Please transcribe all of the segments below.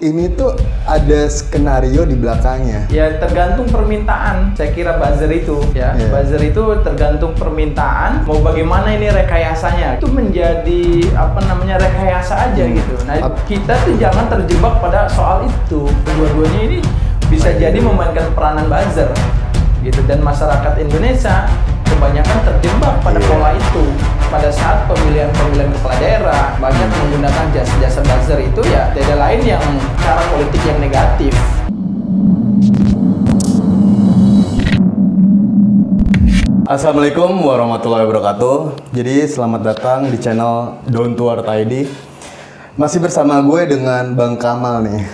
Ini tuh ada skenario di belakangnya. Ya tergantung permintaan. Saya kira buzzer itu ya. Yeah. Buzzer itu tergantung permintaan. Mau bagaimana ini rekayasanya. Itu menjadi rekayasa aja gitu. Nah, kita tuh jangan terjebak pada soal itu. Kedua-duanya ini bisa jadi memainkan peranan buzzer gitu, dan masyarakat Indonesia kebanyakan terjebak pada pola itu. Pada saat pemilihan kepala daerah banyak menggunakan jasa buzzer itu, ya tidak lain yang cara politik yang negatif. Assalamualaikum warahmatullahi wabarakatuh. Jadi selamat datang di channel Down to Earth ID. Masih bersama gue dengan Bang Kamal nih.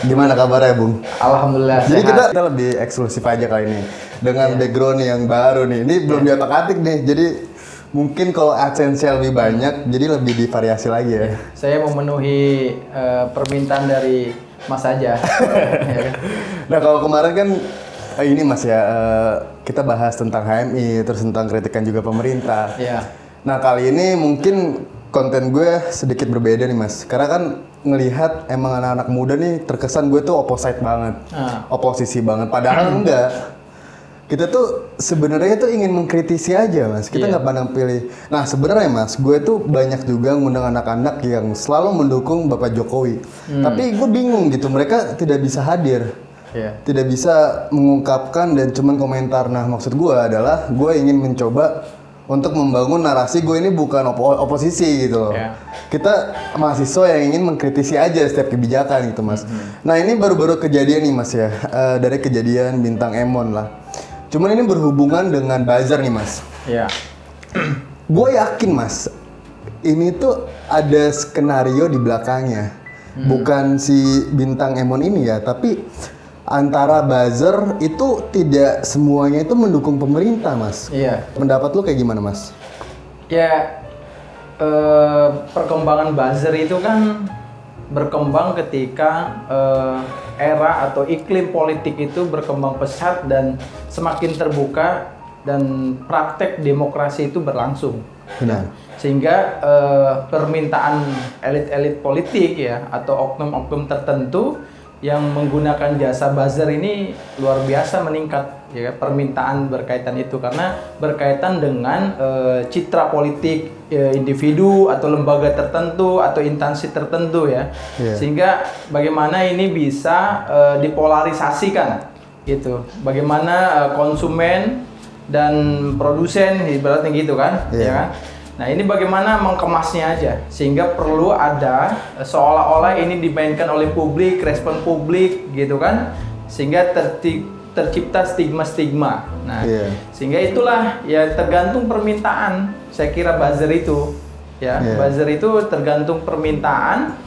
Gimana kabarnya, Bung? Alhamdulillah. Jadi sehat. kita lebih eksklusif aja kali ini dengan background yang baru nih. Ini belum diotak-atik nih. Jadi mungkin kalau adsense lebih banyak, jadi lebih divariasi lagi ya. Saya memenuhi permintaan dari Mas aja. Nah kalau kemarin kan ini Mas ya, kita bahas tentang HMI, terus tentang kritikan juga pemerintah. Iya. Nah kali ini mungkin konten gue sedikit berbeda nih Mas, karena kan ngelihat emang anak-anak muda nih terkesan gue tuh opposite banget, oposisi banget. Padahal enggak. Kita tuh sebenarnya tuh ingin mengkritisi aja Mas, kita nggak pandang pilih. Nah sebenarnya Mas, gue tuh banyak juga ngundang anak-anak yang selalu mendukung Bapak Jokowi. Tapi gue bingung gitu, mereka tidak bisa hadir. Tidak bisa mengungkapkan dan cuman komentar. Nah maksud gue adalah gue ingin mencoba untuk membangun narasi gue ini bukan oposisi gitu loh. Kita mahasiswa yang ingin mengkritisi aja setiap kebijakan gitu Mas. Nah ini baru-baru kejadian nih Mas ya, dari kejadian Bintang Emon lah. Cuman ini berhubungan dengan buzzer nih Mas. Iya. Gue yakin Mas, ini tuh ada skenario di belakangnya. Bukan si Bintang Emon ini ya, tapi antara buzzer itu tidak semuanya itu mendukung pemerintah Mas. Iya. Pendapat lu kayak gimana Mas? Ya, perkembangan buzzer itu kan berkembang ketika era atau iklim politik itu berkembang pesat dan semakin terbuka dan praktek demokrasi itu berlangsung. Benar. Sehingga permintaan elit-elit politik ya atau oknum-oknum tertentu yang menggunakan jasa buzzer ini luar biasa meningkat ya, permintaan berkaitan itu karena berkaitan dengan citra politik individu atau lembaga tertentu atau instansi tertentu ya. Sehingga bagaimana ini bisa dipolarisasikan gitu, bagaimana konsumen dan produsen ibaratnya gitu kan, ya kan. Nah ini bagaimana mengemasnya aja, sehingga perlu ada seolah-olah ini dimainkan oleh publik, respon publik gitu kan, sehingga tercipta stigma-stigma. Nah sehingga itulah ya tergantung permintaan. Saya kira buzzer itu ya, buzzer itu tergantung permintaan.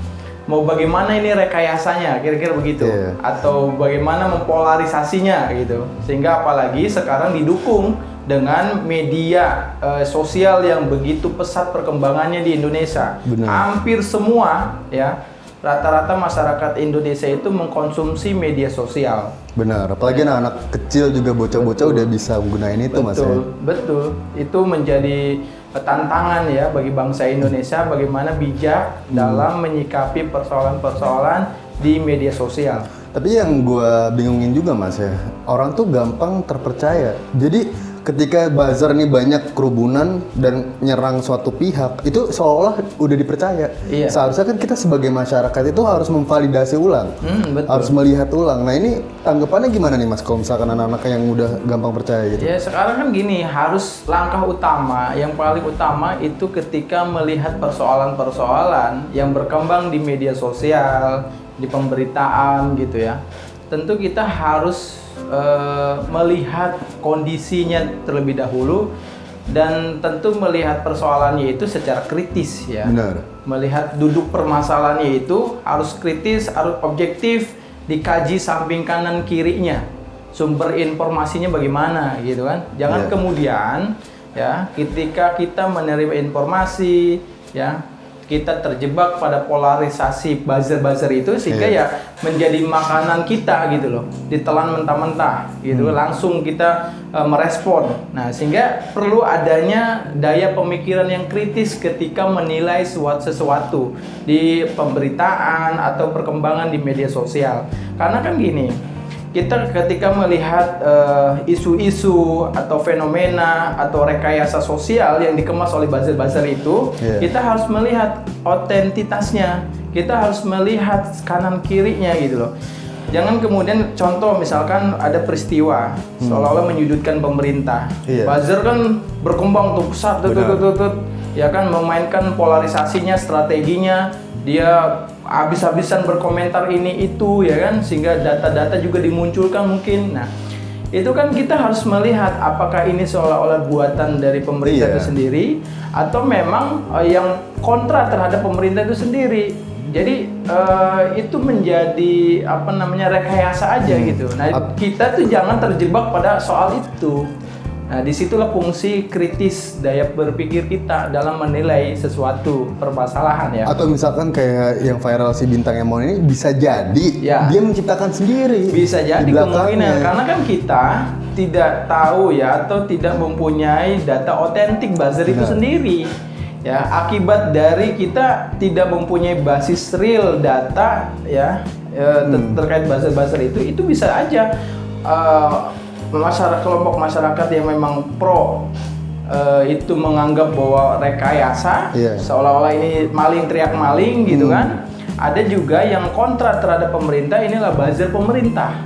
Mau bagaimana ini rekayasanya, kira-kira begitu, atau bagaimana mempolarisasinya gitu. Sehingga apalagi sekarang didukung dengan media sosial yang begitu pesat perkembangannya di Indonesia. Hampir semua ya, rata-rata masyarakat Indonesia itu mengkonsumsi media sosial. Benar, apalagi anak-anak kecil juga bocah-bocah udah bisa menggunakan itu Mas ya. Betul, itu menjadi tantangan ya bagi bangsa Indonesia bagaimana bijak dalam menyikapi persoalan-persoalan di media sosial. Tapi yang gue bingungin juga Mas ya, orang tuh gampang terpercaya. Jadi ketika buzzer nih banyak kerubunan dan nyerang suatu pihak, itu seolah-olah udah dipercaya. Seharusnya kan kita sebagai masyarakat itu harus memvalidasi ulang, harus melihat ulang. Nah ini tanggapannya gimana nih Mas kalau misalkan anak-anak yang udah gampang percaya gitu? Ya sekarang kan gini, harus langkah utama, yang paling utama itu ketika melihat persoalan-persoalan yang berkembang di media sosial, di pemberitaan gitu ya. Tentu kita harus melihat kondisinya terlebih dahulu dan tentu melihat persoalannya itu secara kritis ya. Melihat duduk permasalahannya itu harus kritis, harus objektif, dikaji samping kanan kirinya, sumber informasinya bagaimana gitu kan. Jangan kemudian ya ketika kita menerima informasi ya kita terjebak pada polarisasi buzzer-buzzer itu sehingga ya menjadi makanan kita gitu loh, ditelan mentah-mentah gitu, langsung kita merespon. Nah, sehingga perlu adanya daya pemikiran yang kritis ketika menilai sesuatu di pemberitaan atau perkembangan di media sosial. Karena kan gini, kita ketika melihat isu-isu atau fenomena atau rekayasa sosial yang dikemas oleh buzzer-buzzer itu, kita harus melihat otentitasnya, kita harus melihat kanan kirinya gitu loh. Jangan kemudian contoh misalkan ada peristiwa seolah-olah menyudutkan pemerintah. Buzzer kan berkembang tuh pesat ya kan, memainkan polarisasinya, strateginya, dia habis-habisan berkomentar ini itu ya kan, sehingga data-data juga dimunculkan mungkin. Nah, itu kan kita harus melihat apakah ini seolah-olah buatan dari pemerintah itu sendiri atau memang yang kontra terhadap pemerintah itu sendiri. Jadi itu menjadi rekayasa aja gitu. Nah, kita tuh jangan terjebak pada soal itu. Nah, disitulah fungsi kritis daya berpikir kita dalam menilai sesuatu permasalahan ya. Atau misalkan kayak yang viral si Bintang Emon ini bisa jadi dia menciptakan sendiri. Bisa jadi kemungkinan, karena kan kita tidak tahu ya atau tidak mempunyai data otentik buzzer itu sendiri. Ya, akibat dari kita tidak mempunyai basis real data ya terkait buzzer-buzzer itu bisa aja kelompok masyarakat yang memang pro itu menganggap bahwa rekayasa, seolah-olah ini maling teriak maling gitu kan. Ada juga yang kontra terhadap pemerintah, inilah buzzer pemerintah.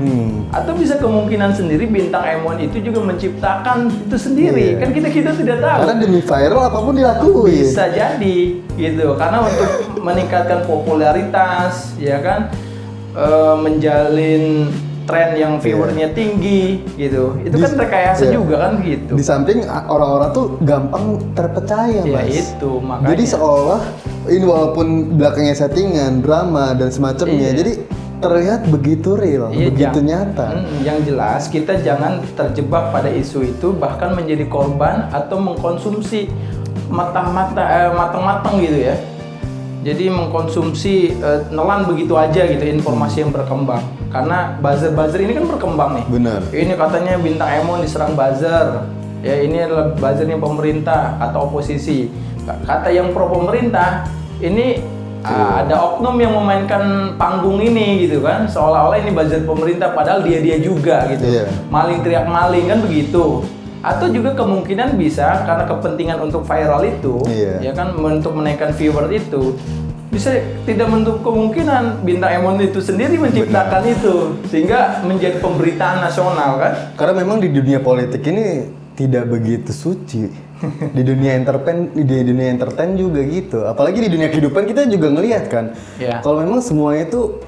Atau bisa kemungkinan sendiri Bintang Emon itu juga menciptakan itu sendiri. Kan kita tidak tahu. Karena demi viral apapun dilakuin. Bisa jadi gitu. Karena untuk meningkatkan popularitas ya kan, menjalin tren yang viewernya tinggi gitu, itu kan rekayasa juga kan gitu. Di samping orang-orang tuh gampang terpercaya, Mas. Itu makanya. Jadi seolah ini walaupun belakangnya settingan, drama dan semacamnya, jadi terlihat begitu real, begitu nyata. Yang jelas kita jangan terjebak pada isu itu, bahkan menjadi korban atau mengkonsumsi matang-matang gitu ya. Jadi mengkonsumsi nelan begitu aja gitu informasi yang berkembang. Karena buzzer-buzzer ini kan berkembang nih. Benar. Ini katanya Bintang Emon diserang buzzer. Ya ini adalah buzzernya pemerintah atau oposisi. Kata yang pro pemerintah, ini ada oknum yang memainkan panggung ini gitu kan. Seolah-olah ini buzzer pemerintah padahal dia juga gitu. Maling teriak maling kan begitu. Atau juga kemungkinan bisa karena kepentingan untuk viral itu, ya kan, untuk menaikkan viewer itu, bisa tidak menutup kemungkinan Bintang Emon itu sendiri menciptakan itu sehingga menjadi pemberitaan nasional kan? Karena memang di dunia politik ini tidak begitu suci. Di dunia entertain juga gitu. Apalagi di dunia kehidupan kita juga ngelihat kan. Kalau memang semuanya itu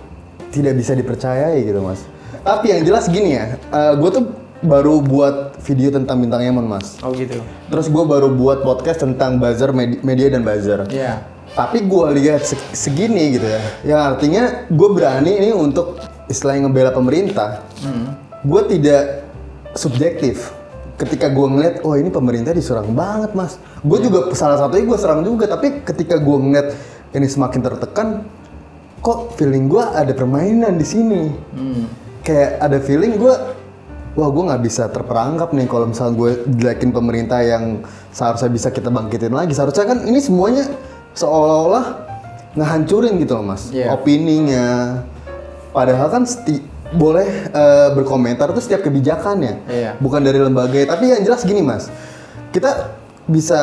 tidak bisa dipercayai gitu, Mas. Tapi yang jelas gini ya, gue tuh baru buat video tentang Bintang Emon, Mas. Oh gitu. Terus gue baru buat podcast tentang buzzer, media dan buzzer. Tapi gue lihat segini gitu ya. Yang artinya gue berani ini untuk istilahnya ngebela pemerintah. Gue tidak subjektif. Ketika gue ngeliat, oh ini pemerintah diserang banget, Mas. Gue juga salah satunya gue serang juga. Tapi ketika gue ngeliat ini semakin tertekan, kok feeling gue ada permainan di sini. Kayak ada feeling gue, wah gue nggak bisa terperangkap nih kalau misalnya gue jelekin pemerintah yang seharusnya bisa kita bangkitin lagi. Seharusnya kan ini semuanya seolah-olah ngehancurin gitu loh, Mas. Opininya. Padahal kan boleh berkomentar tuh setiap kebijakannya. Bukan dari lembaga. Tapi yang jelas gini, Mas. Kita bisa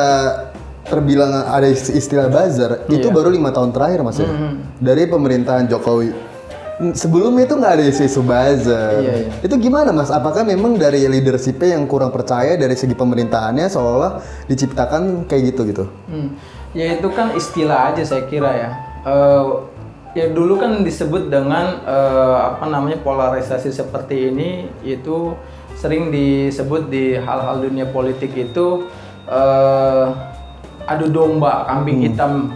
terbilang ada istilah buzzer itu baru 5 tahun terakhir, Mas ya. Dari pemerintahan Jokowi. Sebelumnya itu nggak ada isu buzzer. Itu gimana, Mas? Apakah memang dari leadership-nya yang kurang percaya dari segi pemerintahannya seolah diciptakan kayak gitu? Ya itu kan istilah aja saya kira ya. Ya dulu kan disebut dengan polarisasi seperti ini, itu sering disebut di hal-hal dunia politik itu adu domba, kambing hitam,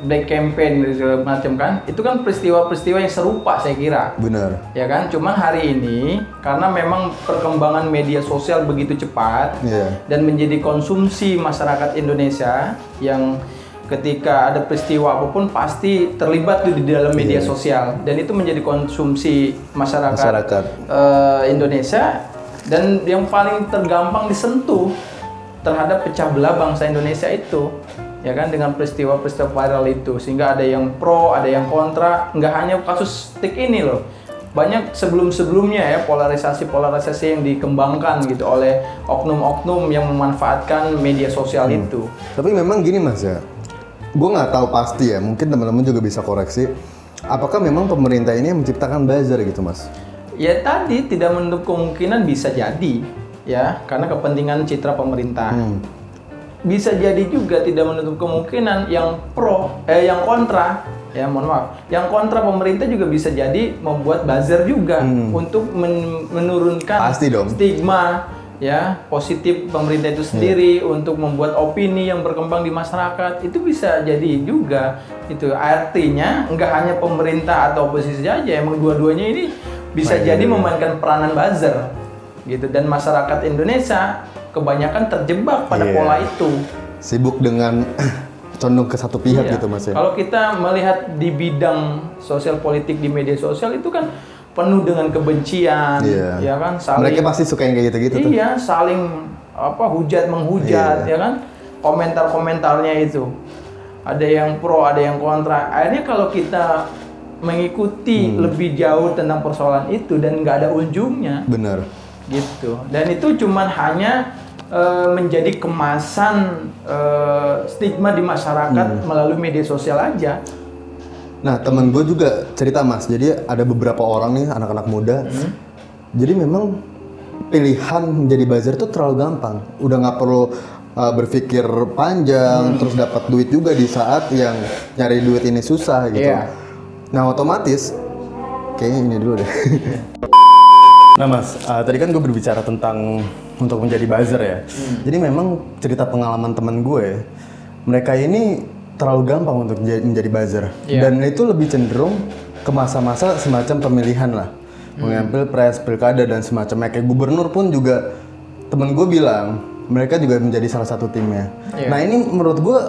black campaign segala macam kan. Itu kan peristiwa-peristiwa yang serupa saya kira. Benar. Ya kan, cuman hari ini karena memang perkembangan media sosial begitu cepat dan menjadi konsumsi masyarakat Indonesia yang ketika ada peristiwa apapun pasti terlibat tuh di dalam media sosial, dan itu menjadi konsumsi masyarakat. Indonesia, dan yang paling tergampang disentuh terhadap pecah belah bangsa Indonesia itu, ya kan, dengan peristiwa-peristiwa viral itu, sehingga ada yang pro, ada yang kontra. Nggak hanya kasus tik ini loh, banyak sebelum-sebelumnya ya polarisasi yang dikembangkan gitu oleh oknum-oknum yang memanfaatkan media sosial itu. Tapi memang gini Mas ya, gue nggak tahu pasti ya, mungkin teman-teman juga bisa koreksi. Apakah memang pemerintah ini yang menciptakan buzzer gitu Mas? Ya tadi tidak menutup kemungkinan bisa jadi ya, karena kepentingan citra pemerintah. Bisa jadi juga tidak menutup kemungkinan yang yang kontra. Ya mohon maaf, yang kontra pemerintah juga bisa jadi membuat buzzer juga untuk menurunkan stigma ya positif pemerintah itu sendiri, untuk membuat opini yang berkembang di masyarakat. Itu bisa jadi juga. Itu artinya nggak hanya pemerintah atau oposisi saja, emang dua-duanya ini bisa jadi memainkan peranan buzzer gitu, dan masyarakat Indonesia kebanyakan terjebak pada pola itu, sibuk dengan condong ke satu pihak gitu Mas ya. Kalau kita melihat di bidang sosial politik di media sosial itu kan penuh dengan kebencian, ya kan, saling, mereka pasti suka yang kayak gitu-gitu tuh. Iya, saling hujat menghujat, ya kan, komentar-komentarnya itu ada yang pro, ada yang kontra. Akhirnya kalau kita mengikuti lebih jauh tentang persoalan itu dan nggak ada ujungnya, benar gitu. Dan itu cuman hanya menjadi kemasan stigma di masyarakat melalui media sosial aja. Nah, temen gue juga cerita Mas, jadi ada beberapa orang nih, anak-anak muda, jadi memang pilihan menjadi buzzer itu terlalu gampang, udah nggak perlu berpikir panjang, terus dapat duit juga di saat yang nyari duit ini susah gitu. Nah, otomatis kayaknya ini dulu deh. Nah Mas, tadi kan gue berbicara tentang untuk menjadi buzzer ya. Jadi memang cerita pengalaman temen gue, mereka ini terlalu gampang untuk menjadi buzzer. Dan itu lebih cenderung ke masa-masa semacam pemilihan lah. Mengambil Pilpres, Pilkada dan semacamnya. Kayak gubernur pun juga temen gue bilang, mereka juga menjadi salah satu timnya. Nah ini menurut gue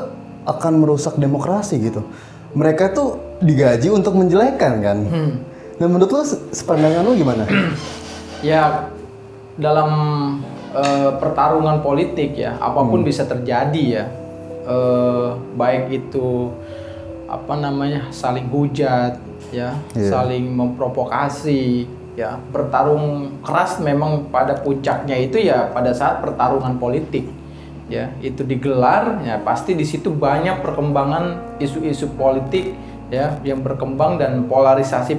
akan merusak demokrasi gitu. Mereka tuh digaji untuk menjelekan kan. Nah menurut lo sepandangan lo gimana? Ya, dalam pertarungan politik ya, apapun bisa terjadi ya. Baik itu saling hujat ya, saling memprovokasi ya. Bertarung keras memang pada puncaknya itu ya pada saat pertarungan politik ya. Itu digelar ya, pasti di situ banyak perkembangan isu-isu politik ya yang berkembang, dan polarisasi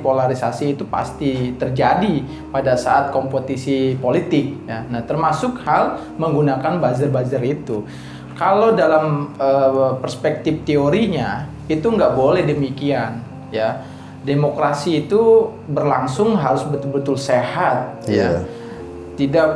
itu pasti terjadi pada saat kompetisi politik ya. Nah, termasuk hal menggunakan buzzer itu. Kalau dalam perspektif teorinya itu nggak boleh demikian ya. Demokrasi itu berlangsung harus betul-betul sehat ya. Tidak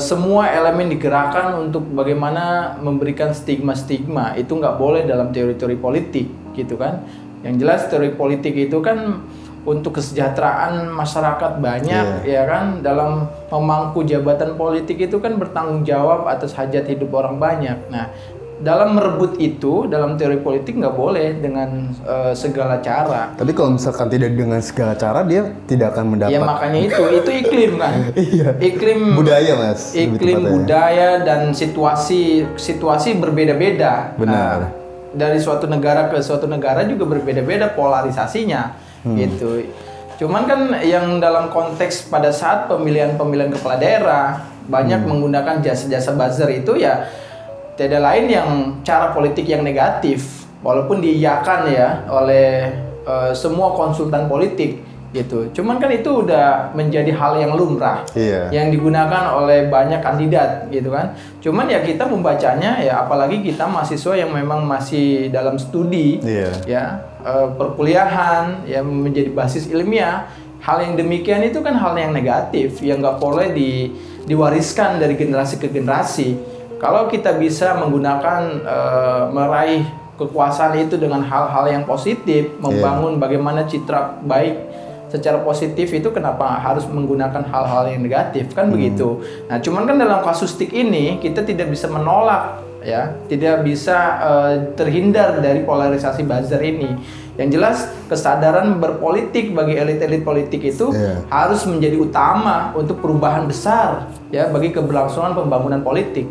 semua elemen digerakkan untuk bagaimana memberikan stigma-stigma. Itu nggak boleh dalam teori-teori politik gitu kan. Yang jelas teori politik itu kan untuk kesejahteraan masyarakat banyak ya kan, dalam memangku jabatan politik itu kan bertanggung jawab atas hajat hidup orang banyak. Nah, dalam merebut itu dalam teori politik nggak boleh dengan segala cara. Tapi kalau misalkan tidak dengan segala cara, dia tidak akan mendapat. Ya makanya itu iklim kan. Iklim budaya Mas. Iklim budaya dan situasi berbeda-beda. Benar. Dari suatu negara ke suatu negara juga berbeda-beda polarisasinya gitu. Cuman kan yang dalam konteks pada saat pemilihan kepala daerah banyak menggunakan jasa-jasa buzzer itu ya tidak lain yang cara politik yang negatif, walaupun diiyakan ya oleh semua konsultan politik gitu. Cuman kan itu udah menjadi hal yang lumrah yang digunakan oleh banyak kandidat gitu kan. Cuman ya kita membacanya ya, apalagi kita mahasiswa yang memang masih dalam studi ya, perkuliahan ya, menjadi basis ilmiah, hal yang demikian itu kan hal yang negatif yang nggak boleh diwariskan dari generasi ke generasi. Kalau kita bisa menggunakan meraih kekuasaan itu dengan hal-hal yang positif, membangun bagaimana citra baik secara positif, itu kenapa harus menggunakan hal-hal yang negatif kan begitu. Nah, cuman kan dalam kasus tik ini kita tidak bisa menolak ya, tidak bisa terhindar dari polarisasi buzzer ini. Yang jelas kesadaran berpolitik bagi elit-elit politik itu harus menjadi utama untuk perubahan besar ya bagi keberlangsungan pembangunan politik.